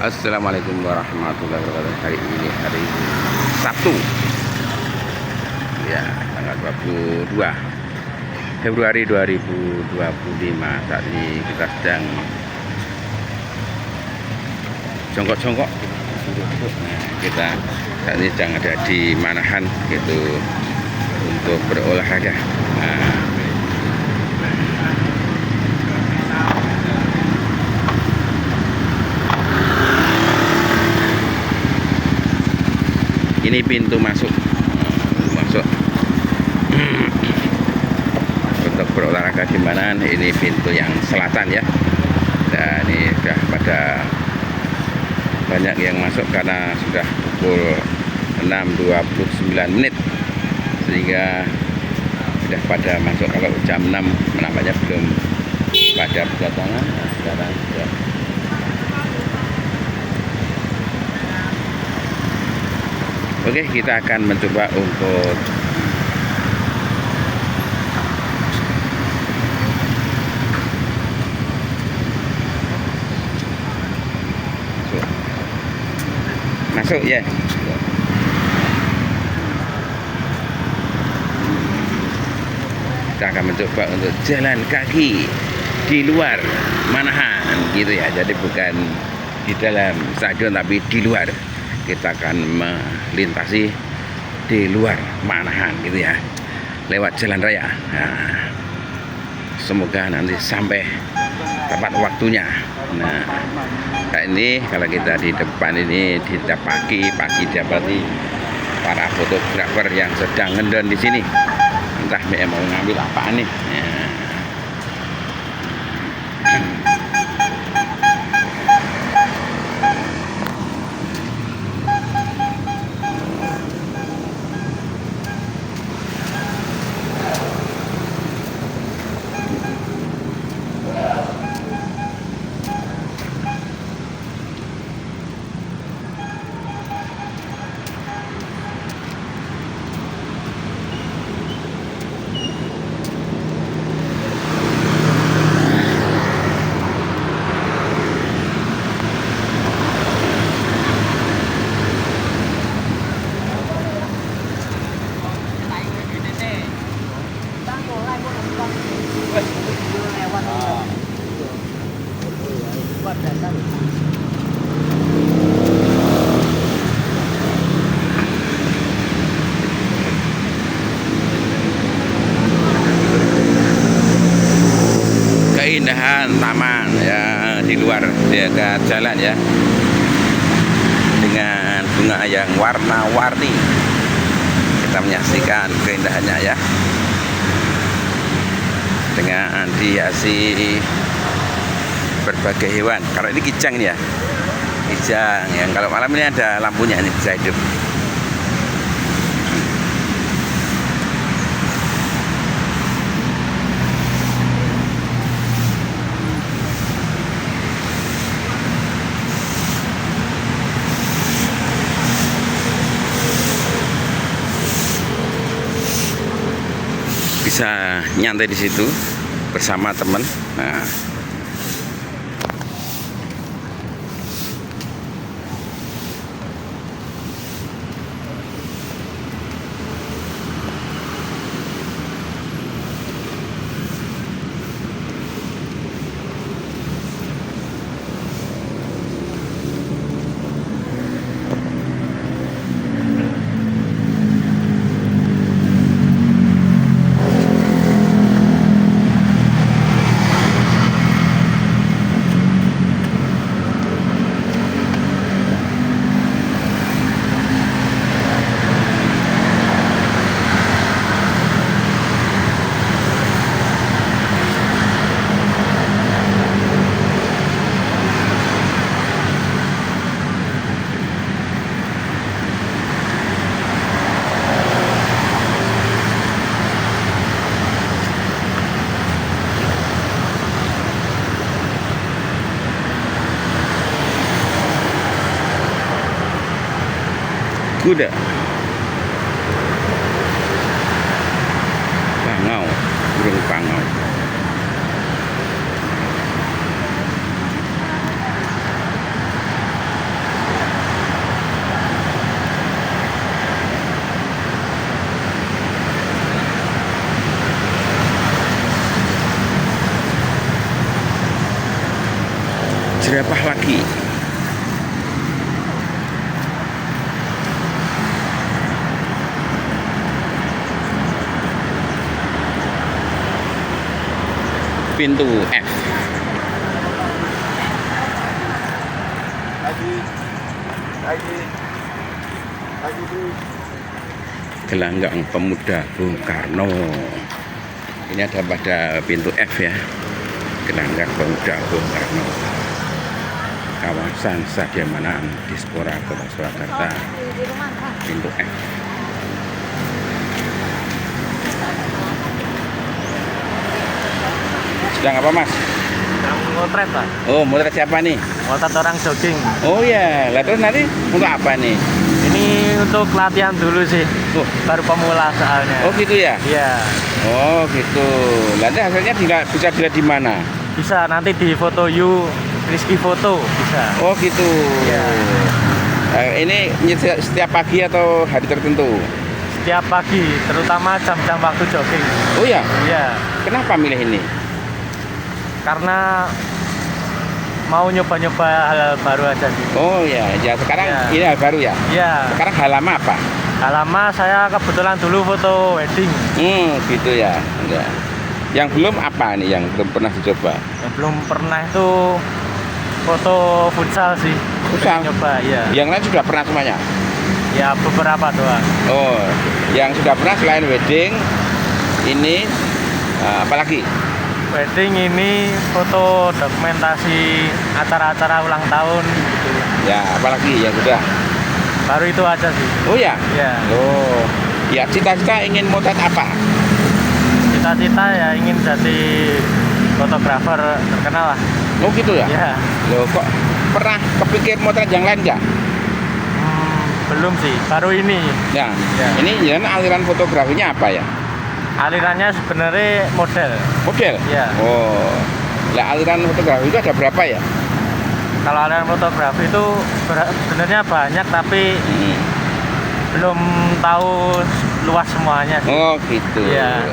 Assalamualaikum warahmatullahi wabarakatuh. Hari ini hari Sabtu, ya, tanggal 22 Februari 2025. Saat ini kita sedang jongkok-jongkok. Nah, kita saat ini sedang ada di Manahan gitu untuk berolahraga. Nah, ini pintu masuk untuk berolahraga di Manahan. Ini pintu yang selatan ya, dan ini sudah pada banyak yang masuk karena sudah pukul 6.29 sehingga sudah pada masuk. Kalau jam 6 nampaknya belum pada berdatangan. Nah, sekarang sudah. Oke, kita akan mencoba untuk masuk ya. Kita akan mencoba untuk jalan kaki di luar Manahan gitu ya. Jadi bukan di dalam stadion tapi di luar. Kita akan melintasi di luar Manahan gitu ya, lewat jalan raya. Nah, semoga nanti sampai tepat waktunya. Nah, kayak ini kalau kita di depan ini di pagi dapati para fotografer yang sedang ngendon di sini, entah mau ngambil apaan nih. Nah, keindahan taman ya di luar dekat jalan ya, dengan bunga yang warna-warni. Kita menyaksikan keindahannya ya, dengan dihiasi berbagai hewan. Kalau ini kijang ini ya, kijang yang kalau malam ini ada lampunya, ini bisa hidup. Bisa nyantai di situ bersama teman. Nah, kuda, bangau, burung bangau. pintu F. Gelanggang Pemuda Bung Karno. Ini ada pada pintu F ya. Gelanggang Pemuda Bung Karno. Kawasan Sadiamanaan Dispora Kota Surakarta. Pintu F. Sedang apa mas? Yang motret Pak. Oh, motret siapa nih? Motret orang jogging. Oh ya, lah terus nanti untuk apa nih? Ini untuk latihan dulu sih. Baru pemula soalnya. Oh gitu ya? Iya. Oh gitu. Nanti hasilnya bisa dilihat di mana? Bisa nanti di foto Rizky Foto bisa. Oh gitu. Iya. Ini setiap pagi atau hari tertentu? Setiap pagi, terutama jam-jam waktu jogging. Oh ya? Iya. Kenapa milih ini? Karena mau nyoba-nyoba hal baru aja sih. Oh ya, ya sekarang Ya. ini hal baru ya? Iya. Sekarang hal lama apa? Lama saya kebetulan dulu foto wedding. Gitu ya. Enggak. Yang belum apa nih yang belum pernah dicoba? Yang belum pernah itu foto futsal sih. Futsal? Pengen nyoba, ya. Yang lain sudah pernah semuanya? Ya beberapa doang. Oh, yang sudah pernah selain wedding ini apalagi? Wedding ini foto dokumentasi acara-acara ulang tahun gitu. Ya, apalagi yang sudah? Baru itu aja sih. Oh ya? Ya. Oh, ya cita-cita ingin motret apa? Cita-cita ya ingin jadi fotografer terkenal lah. Oh gitu ya? Ya. Loh kok pernah kepikir motret yang lain nggak? Belum sih, baru ini. Ya, Ya. ini ya, aliran fotografinya apa ya? Alirannya sebenarnya model. Model? Ya. Oh, lah aliran fotografi itu ada berapa ya? Kalau aliran fotografi itu sebenarnya banyak tapi belum tahu luas semuanya sih. Oh gitu. Iya.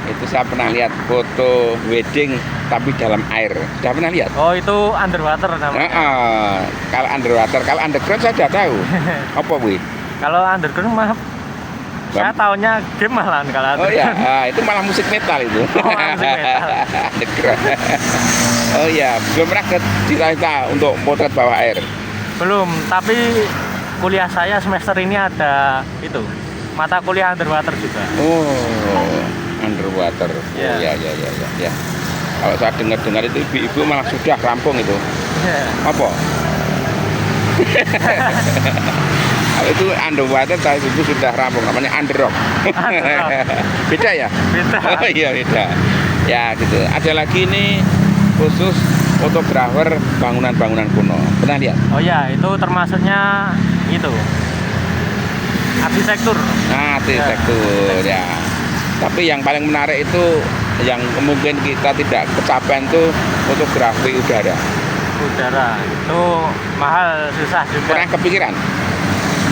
Itu saya pernah lihat foto wedding tapi dalam air. Sudah pernah lihat? Oh itu underwater namanya. Kalau underwater, kalau underground saya sudah tahu. Apa bu? Kalau underground mah saya taunya game malahan kalau Oh ya, underground. itu malah musik metal itu. Oh, musik metal. Underground. Oh ya, belum pernah ke cita-cita untuk potret bawah air. Belum, tapi kuliah saya semester ini ada itu mata kuliah underwater juga. Oh, underwater. Ya. Oh ya. Kalau saya dengar-dengar itu ibu-ibu malah sudah rampung itu. Iya. Apa? Kalau itu underwater, saya ibu sudah rampung, namanya underrock. Underrock. Beda ya? Beda. Oh iya beda. Ya gitu. Ada lagi ini khusus fotografer bangunan-bangunan kuno. Pernah lihat? Oh ya, itu termasuknya itu arsitektur. Nah, arsitektur ya. Tapi yang paling menarik itu yang mungkin kita tidak kecapean tuh fotografi udara. Udara itu mahal, susah juga. Pernah kepikiran?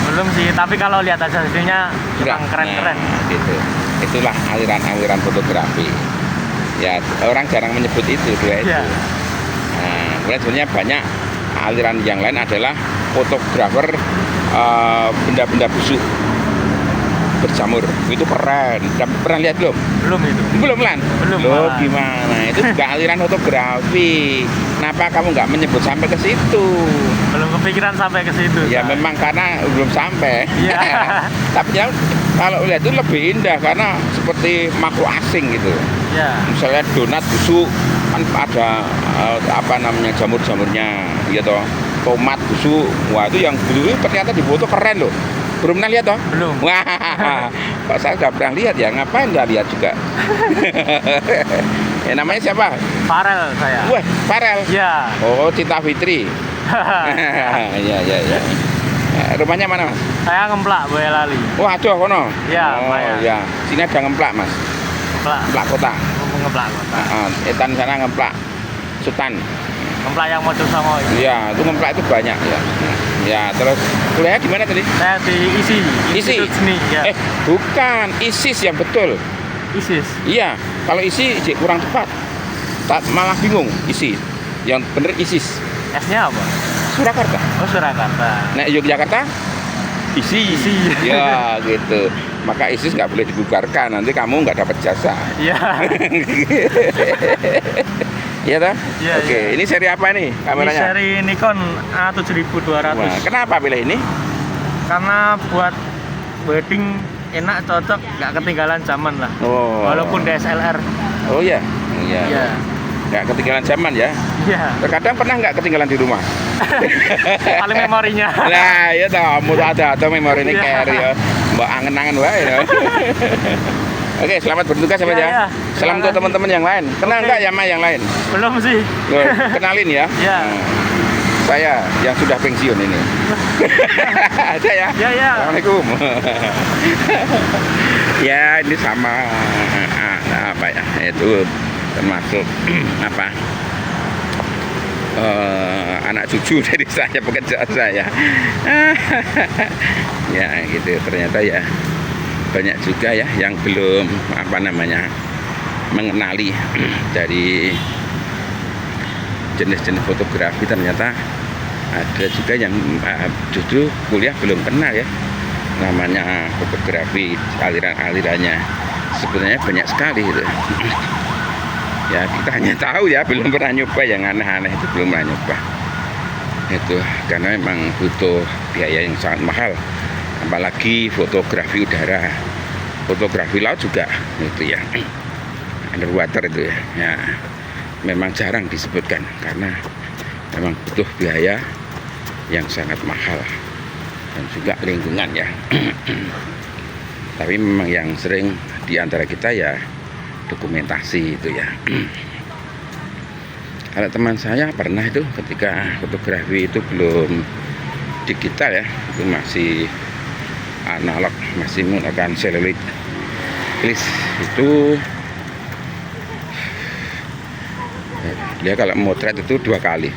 Belum sih, tapi kalau lihat hasilnya Enggak. memang keren-keren. Nah, gitu. Itulah aliran-aliran fotografi. Ya, orang jarang menyebut itu dua itu. Iya. Nah, kemudian sebenarnya banyak aliran yang lain adalah fotografer benda-benda busuk berjamur. Itu keren. Pernah lihat belum? Belum itu. Belum lan? Belum, Loh, malah. gimana? Itu juga aliran fotografi. Kenapa kamu nggak menyebut sampai ke situ? Belum kepikiran sampai ke situ. Ya Pak. memang karena belum sampai. Iya. Tapi ya, kalau lihat itu lebih indah karena seperti makhluk asing gitu. Ya. Misalnya donat busuk kan ada apa namanya jamur-jamurnya, gitu. Tomat busuk. Wah itu yang busuk itu ternyata di foto keren loh. Belum pernah lihat toh? Belum. Wah, kok saya udah pernah lihat ya, ngapain nggak lihat juga? Namanya siapa? Farel saya. Wah, Farel. Ya. Oh, Cinta Fitri. Iya. Rumahnya mana mas? Saya ngemplak Boyolali. Wah, aduh kono. Iya, Oh, lumayan. ya. Sini ada ngemplak mas. Ngemplak kota. Ngemplak kota. Etan sana ngemplak Sultan. Ngemplak yang Mojosongo itu. Iya, itu ngemplak itu banyak ya. Ya, terus kuliahnya di mana tadi? Saya di ISI. ISI? Institut Seni. Ya. Bukan, ISIS yang betul. ISIS. Iya, kalau ISI kurang tepat. Malah bingung ISI. Yang bener ISIS. S-nya apa? Surakarta. Oh, Surakarta. Nah, Yogyakarta ISI. ISI. Ya, gitu. maka ISIS nggak boleh dibubarkan, nanti kamu nggak dapat jasa. Iya. Iya toh? Iya, Oke, iya. ini seri apa nih Ini kameranya? seri Nikon A7200. Wah, kenapa pilih ini? Karena buat wedding enak, cocok, nggak ketinggalan zaman lah. Oh. Walaupun DSLR. Oh iya. Iya. Iya. Nggak ketinggalan zaman ya. Iya. Terkadang pernah nggak ketinggalan di rumah? Paling memorinya. Nah, ya toh, mau ada atau memori ini Iya. care ya. Mbak angen-angen wae ya. Oke, selamat bertugas ya, Mas Iya, ya. iya. Salam untuk Terima kasih. teman-teman yang lain. Kenal Oke. nggak sama yang lain? Belum sih. Loh, kenalin ya. Iya. Nah, saya yang sudah pensiun ini. Ada ya? Iya, iya. Assalamualaikum. Ya, ini sama apa ya? Itu termasuk apa? Anak cucu dari saya, pekerjaan saya. Ya, gitu. Ternyata ya banyak juga ya yang belum apa namanya mengenali dari jenis-jenis fotografi. Ternyata ada juga yang justru kuliah belum kenal ya namanya fotografi, aliran-alirannya sebenarnya banyak sekali gitu. Ya kita hanya tahu ya, belum pernah nyoba yang aneh-aneh itu, belum pernah nyoba itu, karena memang butuh biaya yang sangat mahal, apalagi fotografi udara, fotografi laut juga itu ya, underwater itu ya, ya memang jarang disebutkan karena memang butuh biaya yang sangat mahal dan juga lingkungan ya. Tapi memang yang sering di antara kita ya dokumentasi itu ya. Kalau teman saya pernah itu ketika fotografi itu belum digital ya, itu masih analog, masih menggunakan seluloid list, itu dia kalau motret itu 2 kali,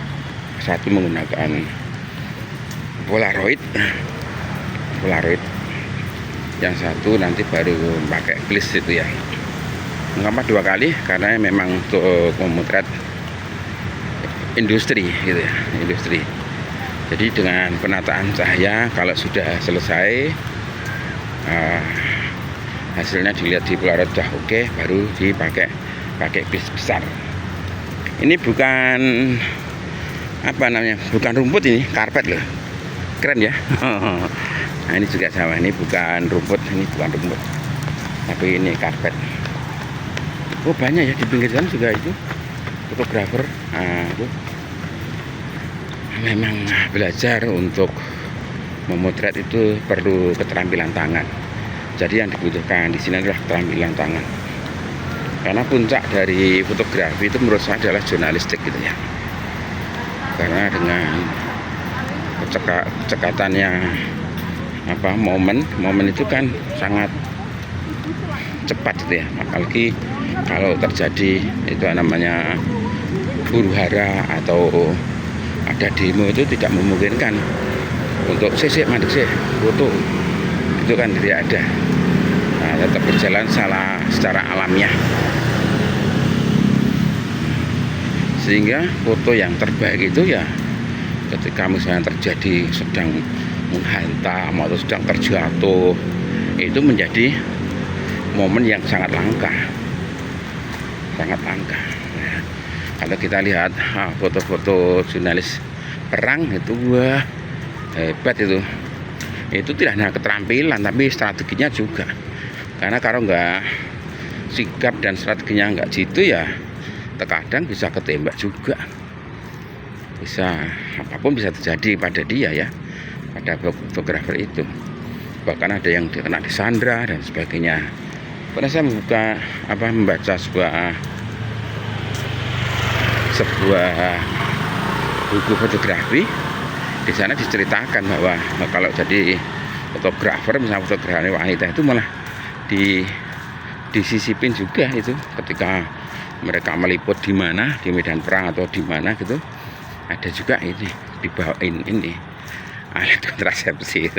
satu menggunakan Polaroid, yang satu nanti baru pakai list itu ya. Mengapa 2 kali? Karena memang untuk memotret industri gitu ya, industri. Jadi dengan penataan cahaya kalau sudah selesai, hasilnya dilihat di Polaroid sudah oke, baru dipakai list besar. Ini bukan apa namanya, bukan rumput, ini karpet loh, keren ya. Nah ini juga sama, ini bukan rumput, tapi ini karpet. Oh banyak ya di pinggir jalan juga itu fotografer. Nah, itu memang belajar untuk memotret itu perlu keterampilan tangan. Jadi yang dibutuhkan di sini adalah keterampilan tangan. Karena puncak dari fotografi itu menurut saya adalah jurnalistik gitu ya. Karena dengan cekatannya apa momen itu kan sangat cepat gitu ya, apalagi kalau terjadi itu namanya huru hara atau ada demo, itu tidak memungkinkan untuk mandek foto itu kan tidak ada. Nah, tetap berjalan secara alamiah, sehingga foto yang terbaik itu ya ketika misalnya terjadi sedang menghantam atau sedang terjatuh, itu menjadi momen yang sangat langka. Nah, kalau kita lihat foto-foto jurnalis perang itu, wah hebat itu tidak hanya keterampilan tapi strateginya juga. Karena kalau nggak sikap dan strateginya nggak jitu ya terkadang bisa ketembak juga, bisa apapun bisa terjadi pada dia ya, pada fotografer itu. Bahkan ada yang kena disandra dan sebagainya. Pernah saya membaca sebuah buku fotografi. Di sana diceritakan bahwa kalau jadi fotografer, misalnya fotografer wanita itu malah disisipin juga itu ketika mereka meliput di mana, di medan perang atau di mana gitu, ada juga ini dibawain ini alat kontrasepsi.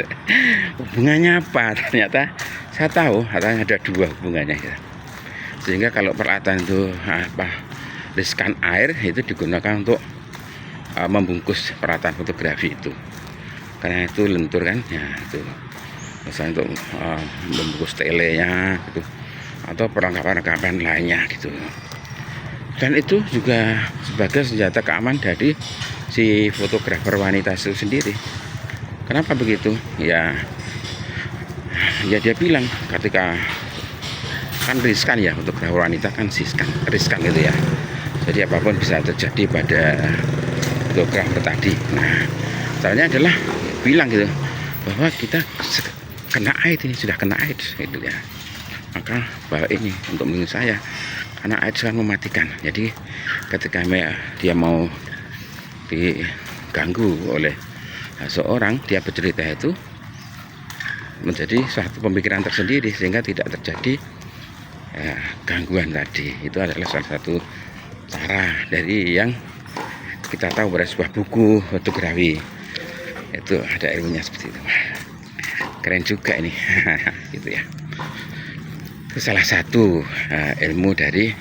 Hubungannya apa? Ternyata saya tahu katanya ada 2 hubungannya ya. Sehingga kalau peralatan itu riskan air itu digunakan untuk membungkus peralatan fotografi itu, karena itu lentur kan ya, itu misalnya untuk membungkus telenya gitu, atau perlengkapan-perlengkapan lainnya gitu. Dan itu juga sebagai senjata keamanan dari si fotografer wanita itu sendiri. Kenapa begitu? Ya dia bilang ketika kan riskan ya, fotografer wanita kan riskan gitu ya. Jadi apapun bisa terjadi pada fotografer tadi. Nah, caranya adalah bilang gitu bahwa kita kena AIDS, ini sudah kena AIDS gitu ya. Maka bahwa ini untuk melindungi saya, karena AIDS kan mematikan. Jadi ketika dia mau diganggu oleh seorang, dia bercerita itu menjadi suatu pemikiran tersendiri sehingga tidak terjadi gangguan tadi. Itu adalah salah satu cara dari yang kita tahu pada sebuah buku fotografi. Itu ada ilmunya seperti itu. Keren juga ini. Gitu ya. Itu salah satu ilmu dari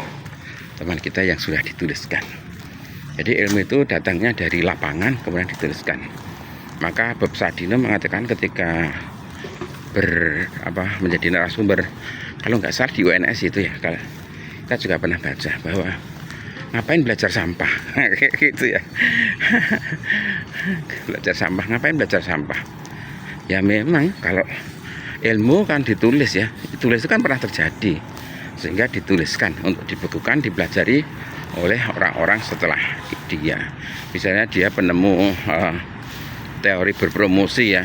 teman kita yang sudah dituliskan. Jadi ilmu itu datangnya dari lapangan kemudian dituliskan. Maka Bob Sadino mengatakan ketika menjadi narasumber, kalau nggak salah di UNS itu ya, kita juga pernah baca bahwa ngapain belajar sampah gitu ya. Ngapain belajar sampah? Ya memang kalau ilmu kan ditulis ya, ditulis itu kan pernah terjadi sehingga dituliskan untuk dibukukan, dipelajari oleh orang-orang setelah dia. Misalnya dia penemu teori berpromosi ya,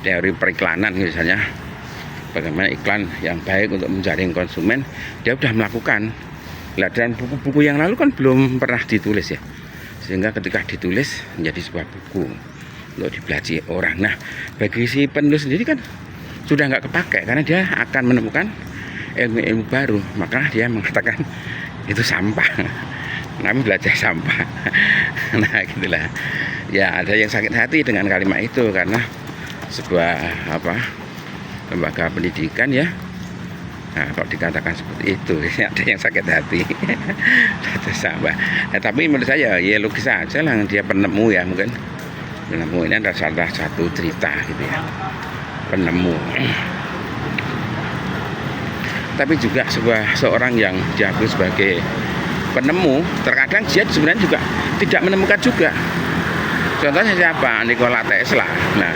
teori periklanan misalnya, bagaimana iklan yang baik untuk menjaring konsumen, dia sudah melakukan. Dan buku-buku yang lalu kan belum pernah ditulis ya, sehingga ketika ditulis menjadi sebuah buku untuk dipelajari orang. Nah, bagi si penulis sendiri kan sudah nggak kepakai karena dia akan menemukan ilmu-ilmu baru. Maka dia mengatakan itu sampah. Kami belajar sampah. Nah, gitulah. Ya, ada yang sakit hati dengan kalimat itu karena sebuah lembaga pendidikan ya. Nah, kalau dikatakan seperti itu, ada yang sakit hati. Belajar sampah. Nah, tapi menurut saya ya logis aja lah, dia penemu ya mungkin. Penemu ini adalah salah satu cerita gitu ya, penemu. Tapi juga seorang yang diakui sebagai penemu, terkadang dia sebenarnya juga tidak menemukan juga. Contohnya siapa? Nikola Tesla. Nah,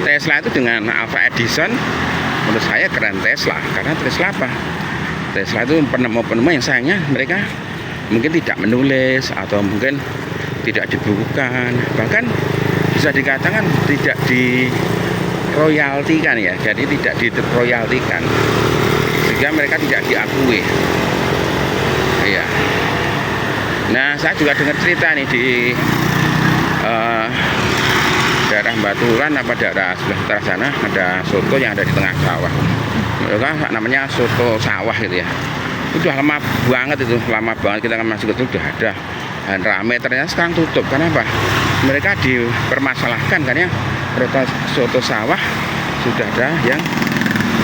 Tesla itu dengan Alva Edison, menurut saya keren Tesla. Karena Tesla apa? Tesla itu penemu-penemu yang sayangnya mereka mungkin tidak menulis atau mungkin tidak dibukukan, bahkan bisa dikatakan tidak diroyaltikan ya, jadi tidak diroyaltikan sehingga mereka tidak diakui. Iya. Nah, saya juga dengar cerita nih di daerah Baturan apa daerah sebelah utara sana ada soto yang ada di tengah sawah. Mereka namanya soto sawah gitu ya. Udah lama banget kita kan masuk ke situ udah ada dan ramai, ternyata sekarang tutup. Kenapa? Mereka dipermasalahkan karena soto sawah sudah ada yang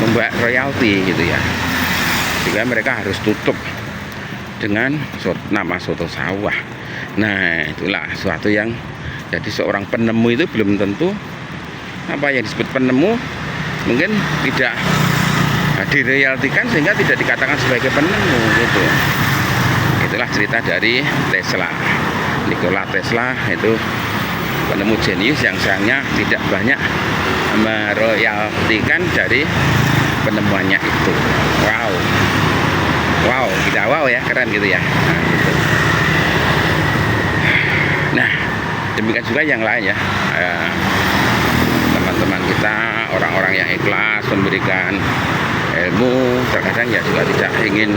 membuat royalti gitu ya, sehingga mereka harus tutup dengan nama soto sawah. Nah, itulah suatu yang jadi seorang penemu itu belum tentu apa yang disebut penemu mungkin tidak diroyaltikan sehingga tidak dikatakan sebagai penemu gitu. Itulah cerita dari Tesla. Nikola Tesla itu penemu jenius yang sayangnya tidak banyak meroyaltikan dari penemuannya itu. Wow, kita wow ya, keren gitu ya. Nah, gitu. Nah, demikian juga yang lain ya. Teman-teman kita, orang-orang yang ikhlas memberikan ilmu, terkadang ya juga tidak ingin